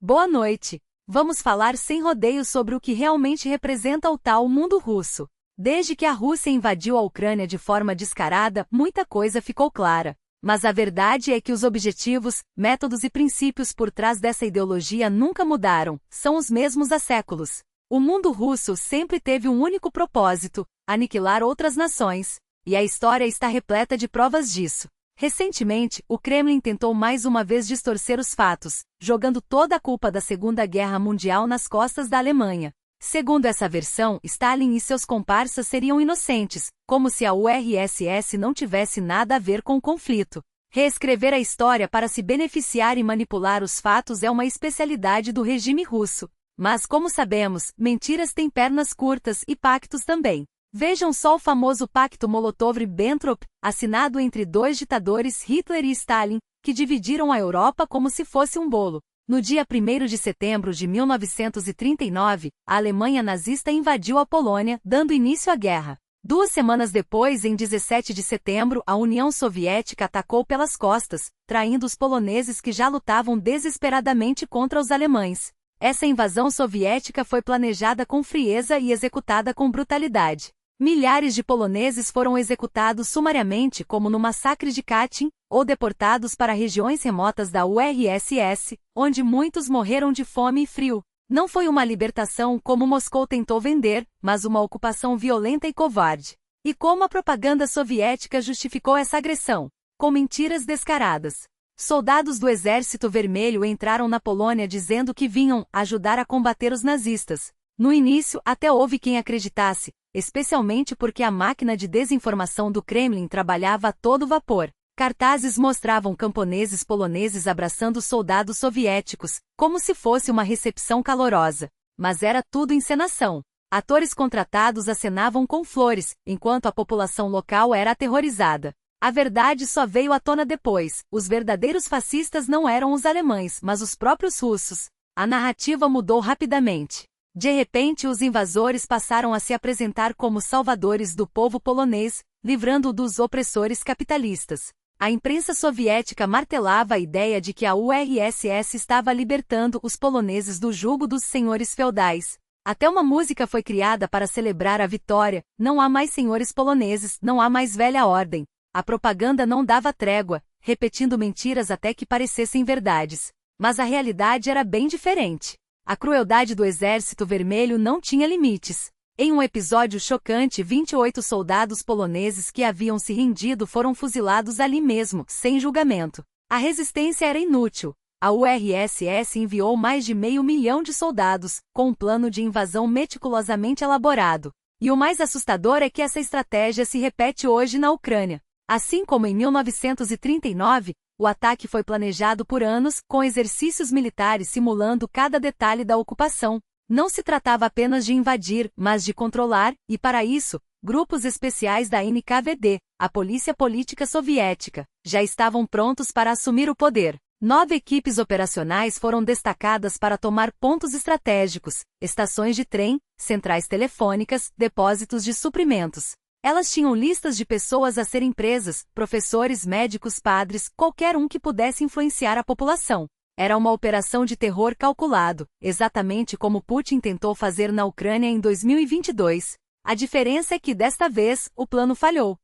Boa noite. Vamos falar sem rodeios sobre o que realmente representa o tal mundo russo. Desde que a Rússia invadiu a Ucrânia de forma descarada, muita coisa ficou clara. Mas a verdade é que os objetivos, métodos e princípios por trás dessa ideologia nunca mudaram, são os mesmos há séculos. O mundo russo sempre teve um único propósito: aniquilar outras nações. E a história está repleta de provas disso. Recentemente, o Kremlin tentou mais uma vez distorcer os fatos, jogando toda a culpa da Segunda Guerra Mundial nas costas da Alemanha. Segundo essa versão, Stalin e seus comparsas seriam inocentes, como se a URSS não tivesse nada a ver com o conflito. Reescrever a história para se beneficiar e manipular os fatos é uma especialidade do regime russo. Mas, como sabemos, mentiras têm pernas curtas e pactos também. Vejam só o famoso Pacto Molotov-Ribbentrop, assinado entre dois ditadores, Hitler e Stalin, que dividiram a Europa como se fosse um bolo. No dia 1º de setembro de 1939, a Alemanha nazista invadiu a Polônia, dando início à guerra. 2 semanas depois, em 17 de setembro, a União Soviética atacou pelas costas, traindo os poloneses que já lutavam desesperadamente contra os alemães. Essa invasão soviética foi planejada com frieza e executada com brutalidade. Milhares de poloneses foram executados sumariamente, como no massacre de Katyn, ou deportados para regiões remotas da URSS, onde muitos morreram de fome e frio. Não foi uma libertação como Moscou tentou vender, mas uma ocupação violenta e covarde. E como a propaganda soviética justificou essa agressão? Com mentiras descaradas. Soldados do Exército Vermelho entraram na Polônia dizendo que vinham ajudar a combater os nazistas. No início, até houve quem acreditasse, especialmente porque a máquina de desinformação do Kremlin trabalhava a todo vapor. Cartazes mostravam camponeses poloneses abraçando soldados soviéticos, como se fosse uma recepção calorosa. Mas era tudo encenação. Atores contratados acenavam com flores, enquanto a população local era aterrorizada. A verdade só veio à tona depois: os verdadeiros fascistas não eram os alemães, mas os próprios russos. A narrativa mudou rapidamente. De repente, os invasores passaram a se apresentar como salvadores do povo polonês, livrando-o dos opressores capitalistas. A imprensa soviética martelava a ideia de que a URSS estava libertando os poloneses do jugo dos senhores feudais. Até uma música foi criada para celebrar a vitória: não há mais senhores poloneses, não há mais velha ordem. A propaganda não dava trégua, repetindo mentiras até que parecessem verdades. Mas a realidade era bem diferente. A crueldade do Exército Vermelho não tinha limites. Em um episódio chocante, 28 soldados poloneses que haviam se rendido foram fuzilados ali mesmo, sem julgamento. A resistência era inútil. A URSS enviou mais de 500 mil de soldados, com um plano de invasão meticulosamente elaborado. E o mais assustador é que essa estratégia se repete hoje na Ucrânia. Assim como em 1939, o ataque foi planejado por anos, com exercícios militares simulando cada detalhe da ocupação. Não se tratava apenas de invadir, mas de controlar, e para isso, grupos especiais da NKVD, a Polícia Política Soviética, já estavam prontos para assumir o poder. 9 equipes operacionais foram destacadas para tomar pontos estratégicos, estações de trem, centrais telefônicas, depósitos de suprimentos. Elas tinham listas de pessoas a serem presas: professores, médicos, padres, qualquer um que pudesse influenciar a população. Era uma operação de terror calculado, exatamente como Putin tentou fazer na Ucrânia em 2022. A diferença é que desta vez, o plano falhou.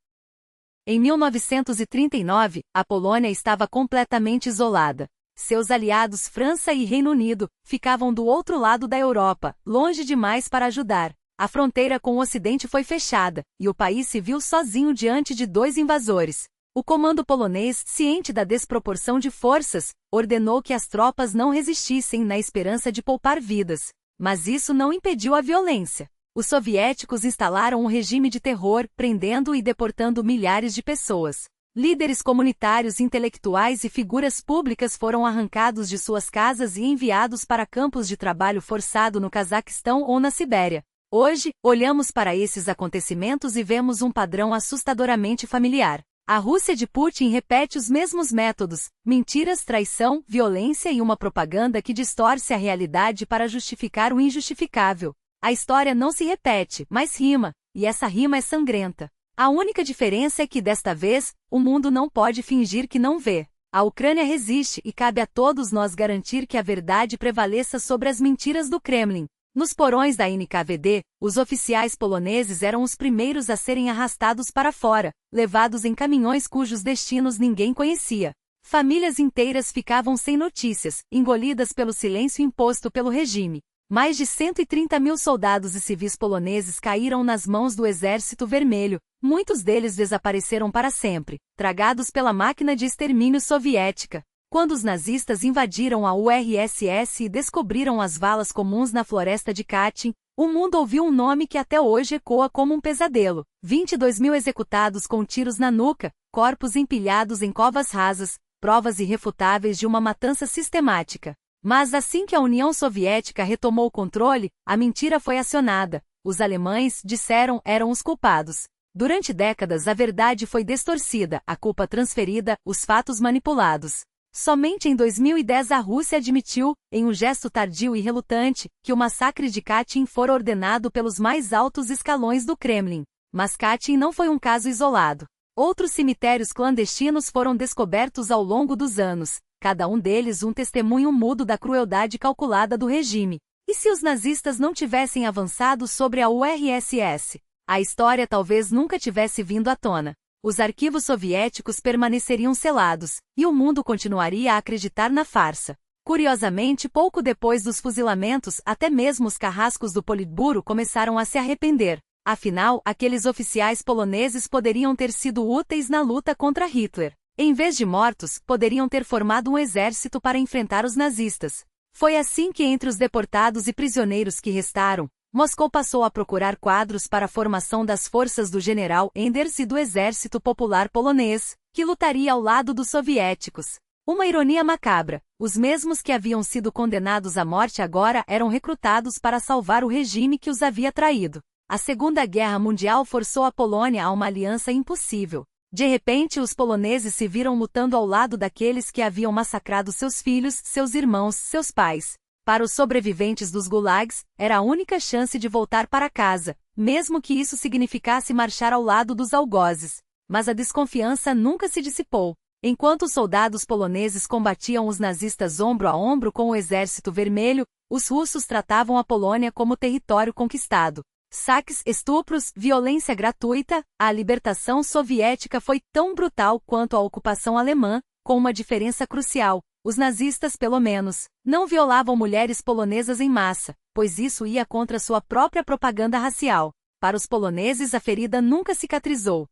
Em 1939, a Polônia estava completamente isolada. Seus aliados França e Reino Unido ficavam do outro lado da Europa, longe demais para ajudar. A fronteira com o Ocidente foi fechada, e o país se viu sozinho diante de 2 invasores. O comando polonês, ciente da desproporção de forças, ordenou que as tropas não resistissem na esperança de poupar vidas. Mas isso não impediu a violência. Os soviéticos instalaram um regime de terror, prendendo e deportando milhares de pessoas. Líderes comunitários, intelectuais e figuras públicas foram arrancados de suas casas e enviados para campos de trabalho forçado no Cazaquistão ou na Sibéria. Hoje, olhamos para esses acontecimentos e vemos um padrão assustadoramente familiar. A Rússia de Putin repete os mesmos métodos: mentiras, traição, violência e uma propaganda que distorce a realidade para justificar o injustificável. A história não se repete, mas rima, e essa rima é sangrenta. A única diferença é que desta vez, o mundo não pode fingir que não vê. A Ucrânia resiste e cabe a todos nós garantir que a verdade prevaleça sobre as mentiras do Kremlin. Nos porões da NKVD, os oficiais poloneses eram os primeiros a serem arrastados para fora, levados em caminhões cujos destinos ninguém conhecia. Famílias inteiras ficavam sem notícias, engolidas pelo silêncio imposto pelo regime. Mais de 130 mil soldados e civis poloneses caíram nas mãos do Exército Vermelho, muitos deles desapareceram para sempre, tragados pela máquina de extermínio soviética. Quando os nazistas invadiram a URSS e descobriram as valas comuns na floresta de Katyn, o mundo ouviu um nome que até hoje ecoa como um pesadelo. 22 mil executados com tiros na nuca, corpos empilhados em covas rasas, provas irrefutáveis de uma matança sistemática. Mas assim que a União Soviética retomou o controle, a mentira foi acionada. Os alemães, disseram, eram os culpados. Durante décadas a verdade foi distorcida, a culpa transferida, os fatos manipulados. Somente em 2010 a Rússia admitiu, em um gesto tardio e relutante, que o massacre de Katyn fora ordenado pelos mais altos escalões do Kremlin. Mas Katyn não foi um caso isolado. Outros cemitérios clandestinos foram descobertos ao longo dos anos, cada um deles um testemunho mudo da crueldade calculada do regime. E se os nazistas não tivessem avançado sobre a URSS? A história talvez nunca tivesse vindo à tona. Os arquivos soviéticos permaneceriam selados, e o mundo continuaria a acreditar na farsa. Curiosamente, pouco depois dos fuzilamentos, até mesmo os carrascos do Politburo começaram a se arrepender. Afinal, aqueles oficiais poloneses poderiam ter sido úteis na luta contra Hitler. Em vez de mortos, poderiam ter formado um exército para enfrentar os nazistas. Foi assim que entre os deportados e prisioneiros que restaram, Moscou passou a procurar quadros para a formação das forças do general Enders e do Exército Popular Polonês, que lutaria ao lado dos soviéticos. Uma ironia macabra, os mesmos que haviam sido condenados à morte agora eram recrutados para salvar o regime que os havia traído. A Segunda Guerra Mundial forçou a Polônia a uma aliança impossível. De repente, os poloneses se viram lutando ao lado daqueles que haviam massacrado seus filhos, seus irmãos, seus pais. Para os sobreviventes dos gulags, era a única chance de voltar para casa, mesmo que isso significasse marchar ao lado dos algozes. Mas a desconfiança nunca se dissipou. Enquanto os soldados poloneses combatiam os nazistas ombro a ombro com o Exército Vermelho, os russos tratavam a Polônia como território conquistado. Saques, estupros, violência gratuita, a libertação soviética foi tão brutal quanto a ocupação alemã, com uma diferença crucial. Os nazistas, pelo menos, não violavam mulheres polonesas em massa, pois isso ia contra sua própria propaganda racial. Para os poloneses a ferida nunca cicatrizou.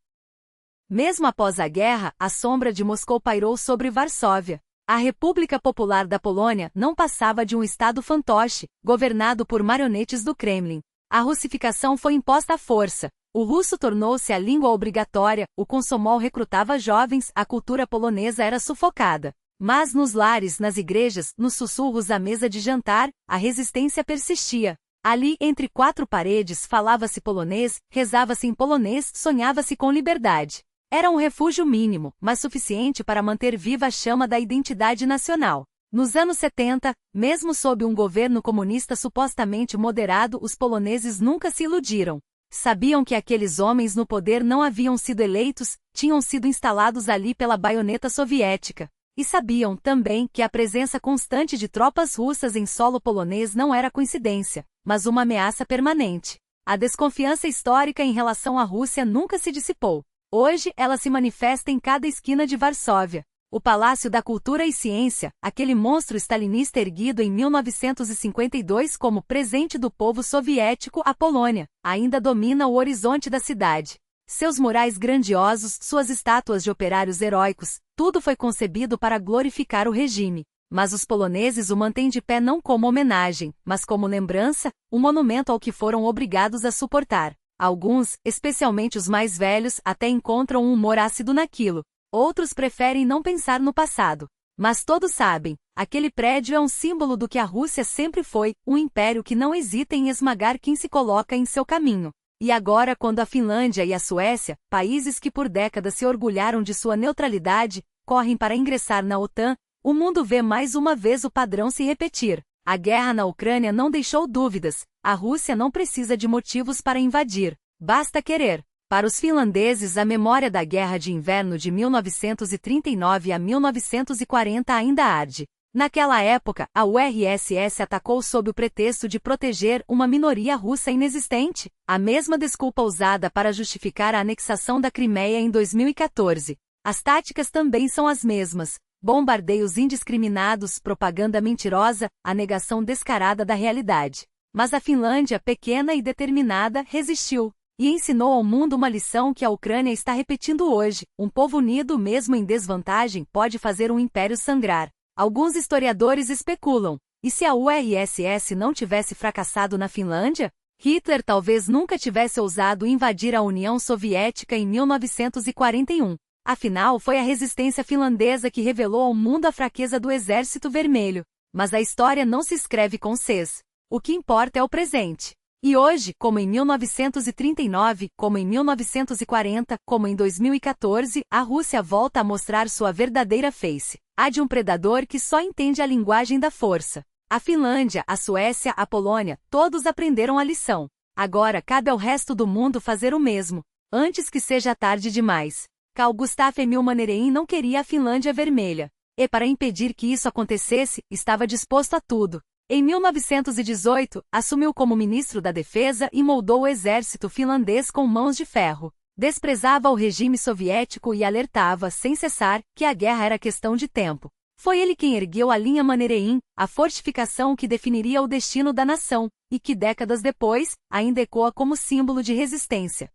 Mesmo após a guerra, a sombra de Moscou pairou sobre Varsóvia. A República Popular da Polônia não passava de um estado fantoche, governado por marionetes do Kremlin. A russificação foi imposta à força. O russo tornou-se a língua obrigatória, o Komsomol recrutava jovens, a cultura polonesa era sufocada. Mas nos lares, nas igrejas, nos sussurros à mesa de jantar, a resistência persistia. Ali, entre quatro paredes, falava-se polonês, rezava-se em polonês, sonhava-se com liberdade. Era um refúgio mínimo, mas suficiente para manter viva a chama da identidade nacional. Nos anos 70, mesmo sob um governo comunista supostamente moderado, os poloneses nunca se iludiram. Sabiam que aqueles homens no poder não haviam sido eleitos, tinham sido instalados ali pela baioneta soviética. E sabiam, também, que a presença constante de tropas russas em solo polonês não era coincidência, mas uma ameaça permanente. A desconfiança histórica em relação à Rússia nunca se dissipou. Hoje, ela se manifesta em cada esquina de Varsóvia. O Palácio da Cultura e Ciência, aquele monstro stalinista erguido em 1952 como presente do povo soviético à Polônia, ainda domina o horizonte da cidade. Seus murais grandiosos, suas estátuas de operários heróicos, tudo foi concebido para glorificar o regime. Mas os poloneses o mantêm de pé não como homenagem, mas como lembrança, um monumento ao que foram obrigados a suportar. Alguns, especialmente os mais velhos, até encontram um humor ácido naquilo. Outros preferem não pensar no passado. Mas todos sabem, aquele prédio é um símbolo do que a Rússia sempre foi, um império que não hesita em esmagar quem se coloca em seu caminho. E agora, quando a Finlândia e a Suécia, países que por décadas se orgulharam de sua neutralidade, correm para ingressar na OTAN, o mundo vê mais uma vez o padrão se repetir. A guerra na Ucrânia não deixou dúvidas, a Rússia não precisa de motivos para invadir, basta querer. Para os finlandeses, a memória da Guerra de Inverno de 1939 a 1940 ainda arde. Naquela época, a URSS atacou sob o pretexto de proteger uma minoria russa inexistente, a mesma desculpa usada para justificar a anexação da Crimeia em 2014. As táticas também são as mesmas: bombardeios indiscriminados, propaganda mentirosa, a negação descarada da realidade. Mas a Finlândia, pequena e determinada, resistiu e ensinou ao mundo uma lição que a Ucrânia está repetindo hoje: um povo unido, mesmo em desvantagem, pode fazer um império sangrar. Alguns historiadores especulam: e se a URSS não tivesse fracassado na Finlândia? Hitler talvez nunca tivesse ousado invadir a União Soviética em 1941. Afinal, foi a resistência finlandesa que revelou ao mundo a fraqueza do Exército Vermelho. Mas a história não se escreve com Cs. O que importa é o presente. E hoje, como em 1939, como em 1940, como em 2014, a Rússia volta a mostrar sua verdadeira face: a de um predador que só entende a linguagem da força. A Finlândia, a Suécia, a Polônia, todos aprenderam a lição. Agora cabe ao resto do mundo fazer o mesmo, antes que seja tarde demais. Carl Gustaf Emil Mannerheim não queria a Finlândia vermelha. E para impedir que isso acontecesse, estava disposto a tudo. Em 1918, assumiu como ministro da Defesa e moldou o exército finlandês com mãos de ferro. Desprezava o regime soviético e alertava, sem cessar, que a guerra era questão de tempo. Foi ele quem ergueu a linha Mannerheim, a fortificação que definiria o destino da nação, e que décadas depois, ainda ecoa como símbolo de resistência.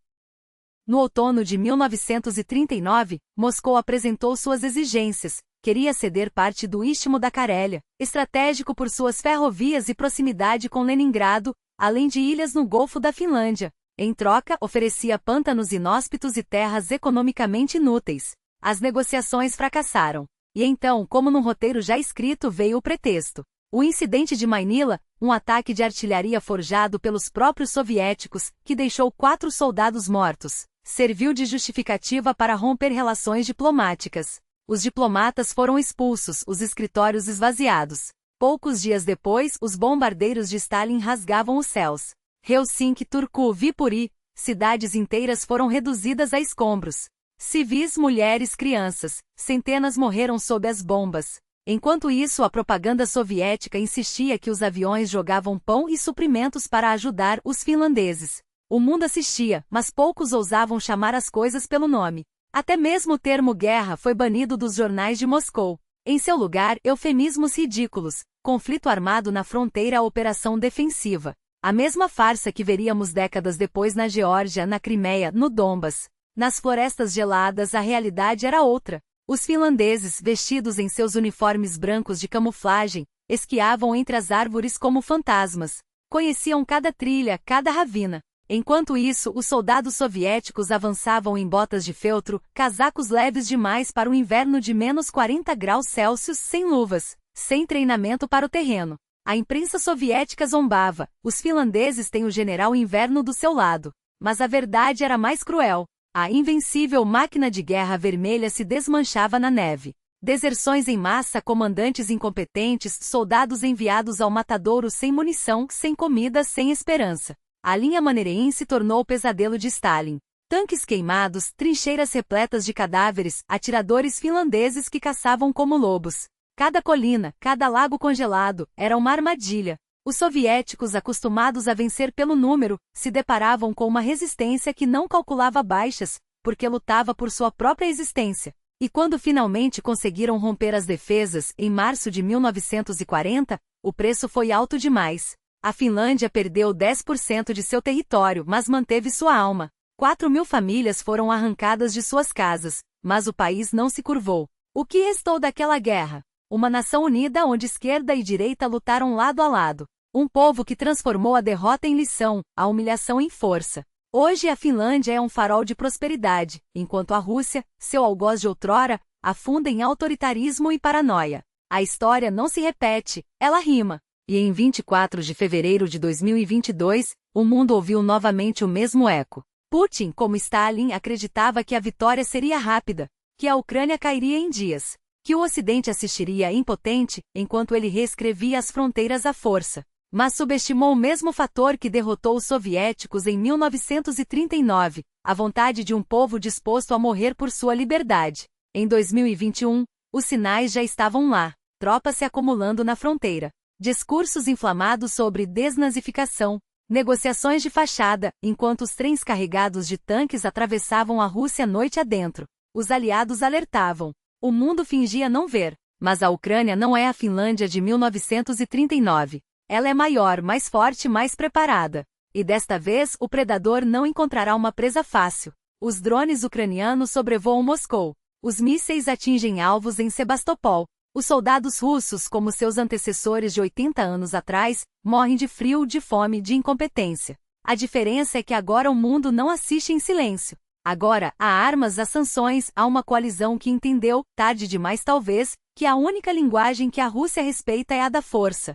No outono de 1939, Moscou apresentou suas exigências. Queria ceder parte do Istmo da Carélia, estratégico por suas ferrovias e proximidade com Leningrado, além de ilhas no Golfo da Finlândia. Em troca, oferecia pântanos inóspitos e terras economicamente inúteis. As negociações fracassaram. E então, como num roteiro já escrito, veio o pretexto: o incidente de Mainila, um ataque de artilharia forjado pelos próprios soviéticos, que deixou 4 soldados mortos, serviu de justificativa para romper relações diplomáticas. Os diplomatas foram expulsos, os escritórios esvaziados. Poucos dias depois, os bombardeiros de Stalin rasgavam os céus. Helsinki, Turku, Viipuri, cidades inteiras foram reduzidas a escombros. Civis, mulheres, crianças, centenas morreram sob as bombas. Enquanto isso, a propaganda soviética insistia que os aviões jogavam pão e suprimentos para ajudar os finlandeses. O mundo assistia, mas poucos ousavam chamar as coisas pelo nome. Até mesmo o termo guerra foi banido dos jornais de Moscou. Em seu lugar, eufemismos ridículos: conflito armado na fronteira, operação defensiva. A mesma farsa que veríamos décadas depois na Geórgia, na Crimeia, no Donbas. Nas florestas geladas, a realidade era outra. Os finlandeses, vestidos em seus uniformes brancos de camuflagem, esquiavam entre as árvores como fantasmas. Conheciam cada trilha, cada ravina. Enquanto isso, os soldados soviéticos avançavam em botas de feltro, casacos leves demais para o inverno de menos 40 graus Celsius, sem luvas, sem treinamento para o terreno. A imprensa soviética zombava: os finlandeses têm o general inverno do seu lado. Mas a verdade era mais cruel. A invencível máquina de guerra vermelha se desmanchava na neve. Deserções em massa, comandantes incompetentes, soldados enviados ao matadouro sem munição, sem comida, sem esperança. A linha Mannerheim se tornou o pesadelo de Stalin. Tanques queimados, trincheiras repletas de cadáveres, atiradores finlandeses que caçavam como lobos. Cada colina, cada lago congelado, era uma armadilha. Os soviéticos, acostumados a vencer pelo número, se deparavam com uma resistência que não calculava baixas, porque lutava por sua própria existência. E quando finalmente conseguiram romper as defesas, em março de 1940, o preço foi alto demais. A Finlândia perdeu 10% de seu território, mas manteve sua alma. 4.000 famílias foram arrancadas de suas casas, mas o país não se curvou. O que restou daquela guerra? Uma nação unida onde esquerda e direita lutaram lado a lado. Um povo que transformou a derrota em lição, a humilhação em força. Hoje a Finlândia é um farol de prosperidade, enquanto a Rússia, seu algoz de outrora, afunda em autoritarismo e paranoia. A história não se repete, ela rima. E em 24 de fevereiro de 2022, o mundo ouviu novamente o mesmo eco. Putin, como Stalin, acreditava que a vitória seria rápida, que a Ucrânia cairia em dias, que o Ocidente assistiria impotente, enquanto ele reescrevia as fronteiras à força. mas subestimou o mesmo fator que derrotou os soviéticos em 1939, a vontade de um povo disposto a morrer por sua liberdade. Em 2021, os sinais já estavam lá, tropas se acumulando na fronteira, discursos inflamados sobre desnazificação, negociações de fachada, enquanto os trens carregados de tanques atravessavam a Rússia noite adentro. Os aliados alertavam. O mundo fingia não ver, mas a Ucrânia não é a Finlândia de 1939. Ela é maior, mais forte, mais preparada. E desta vez o predador não encontrará uma presa fácil. Os drones ucranianos sobrevoam Moscou. Os mísseis atingem alvos em Sebastopol. Os soldados russos, como seus antecessores de 80 anos atrás, morrem de frio, de fome, de incompetência. A diferença é que agora o mundo não assiste em silêncio. Agora, há armas, há sanções, há uma coalizão que entendeu, tarde demais talvez, que a única linguagem que a Rússia respeita é a da força.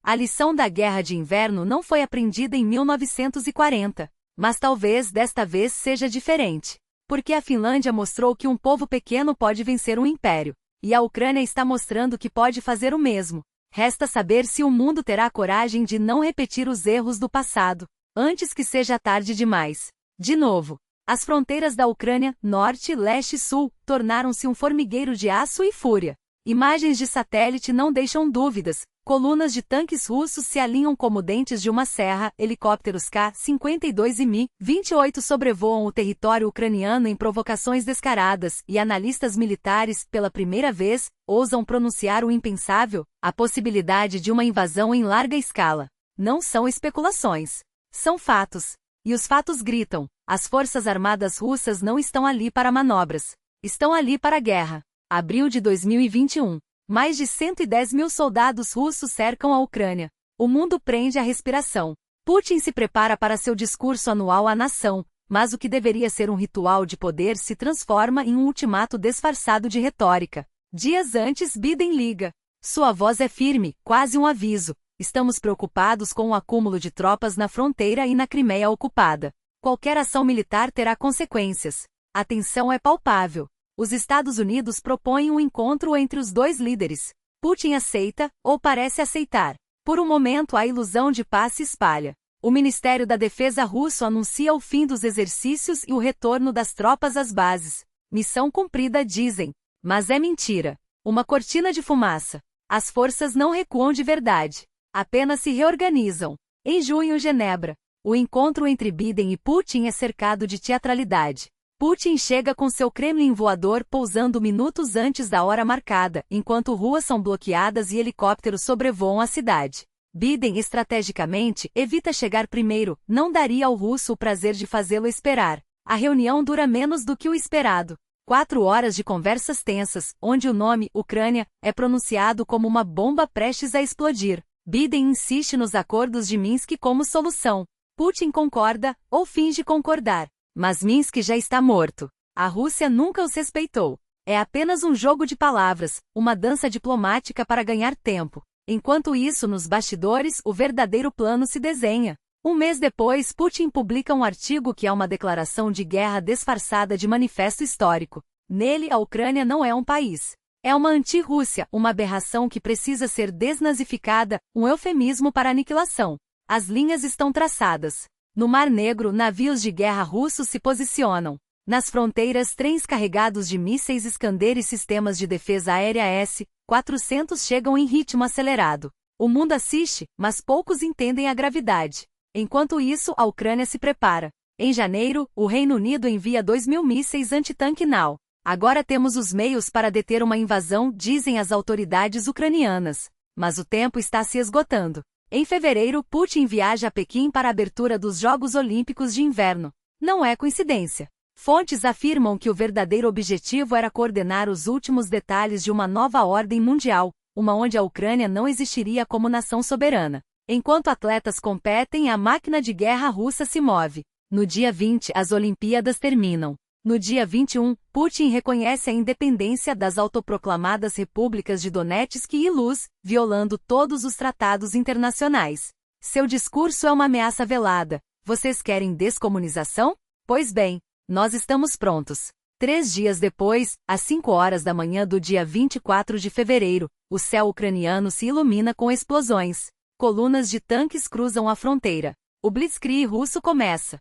A lição da Guerra de Inverno não foi aprendida em 1940, mas talvez desta vez seja diferente. Porque a Finlândia mostrou que um povo pequeno pode vencer um império, e a Ucrânia está mostrando que pode fazer o mesmo. Resta saber se o mundo terá coragem de não repetir os erros do passado, antes que seja tarde demais. De novo, as fronteiras da Ucrânia, norte, leste e sul, tornaram-se um formigueiro de aço e fúria. Imagens de satélite não deixam dúvidas. Colunas de tanques russos se alinham como dentes de uma serra, helicópteros K-52 e Mi-28 sobrevoam o território ucraniano em provocações descaradas, e analistas militares, pela primeira vez, ousam pronunciar o impensável, a possibilidade de uma invasão em larga escala. Não são especulações. São fatos. E os fatos gritam. As forças armadas russas não estão ali para manobras. Estão ali para a guerra. Abril de 2021. Mais de 110 mil soldados russos cercam a Ucrânia. O mundo prende a respiração. Putin se prepara para seu discurso anual à nação, mas o que deveria ser um ritual de poder se transforma em um ultimato disfarçado de retórica. Dias antes, Biden liga. Sua voz é firme, quase um aviso. Estamos preocupados com o acúmulo de tropas na fronteira e na Crimeia ocupada. Qualquer ação militar terá consequências. A tensão é palpável. Os Estados Unidos propõem um encontro entre os dois líderes. Putin aceita, ou parece aceitar. Por um momento a ilusão de paz se espalha. O Ministério da Defesa russo anuncia o fim dos exercícios e o retorno das tropas às bases. Missão cumprida, dizem. Mas é mentira. Uma cortina de fumaça. As forças não recuam de verdade. Apenas se reorganizam. Em junho, Genebra. O encontro entre Biden e Putin é cercado de teatralidade. Putin chega com seu Kremlin voador pousando minutos antes da hora marcada, enquanto ruas são bloqueadas e helicópteros sobrevoam a cidade. Biden estrategicamente evita chegar primeiro, não daria ao russo o prazer de fazê-lo esperar. A reunião dura menos do que o esperado. 4 horas de conversas tensas, onde o nome Ucrânia é pronunciado como uma bomba prestes a explodir. Biden insiste nos acordos de Minsk como solução. Putin concorda, ou finge concordar. Mas Minsk já está morto. A Rússia nunca os respeitou. É apenas um jogo de palavras, uma dança diplomática para ganhar tempo. Enquanto isso, nos bastidores, o verdadeiro plano se desenha. Um mês depois, Putin publica um artigo que é uma declaração de guerra disfarçada de manifesto histórico. Nele, a Ucrânia não é um país. É uma anti-Rússia, uma aberração que precisa ser desnazificada, um eufemismo para aniquilação. As linhas estão traçadas. No Mar Negro, navios de guerra russos se posicionam. Nas fronteiras, trens carregados de mísseis Iskander e sistemas de defesa aérea S-400 chegam em ritmo acelerado. O mundo assiste, mas poucos entendem a gravidade. Enquanto isso, a Ucrânia se prepara. Em janeiro, o Reino Unido envia 2.000 mísseis antitanque Now. Agora temos os meios para deter uma invasão, dizem as autoridades ucranianas. Mas o tempo está se esgotando. Em fevereiro, Putin viaja a Pequim para a abertura dos Jogos Olímpicos de Inverno. Não é coincidência. Fontes afirmam que o verdadeiro objetivo era coordenar os últimos detalhes de uma nova ordem mundial, uma onde a Ucrânia não existiria como nação soberana. Enquanto atletas competem, a máquina de guerra russa se move. No dia 20, as Olimpíadas terminam. No dia 21, Putin reconhece a independência das autoproclamadas repúblicas de Donetsk e Luz, violando todos os tratados internacionais. Seu discurso é uma ameaça velada. Vocês querem descomunização? Pois bem, nós estamos prontos. 3 dias depois, às 5 horas da manhã do dia 24 de fevereiro, o céu ucraniano se ilumina com explosões. Colunas de tanques cruzam a fronteira. O Blitzkrieg russo começa.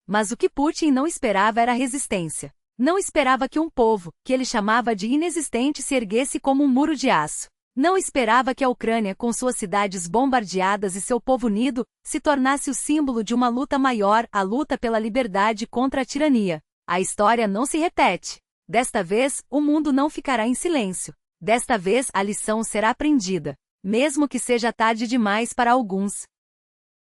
Mas o que Putin não esperava era a resistência. Não esperava que um povo, que ele chamava de inexistente, se erguesse como um muro de aço. Não esperava que a Ucrânia, com suas cidades bombardeadas e seu povo unido, se tornasse o símbolo de uma luta maior, a luta pela liberdade contra a tirania. A história não se repete. Desta vez, o mundo não ficará em silêncio. Desta vez, a lição será aprendida. Mesmo que seja tarde demais para alguns.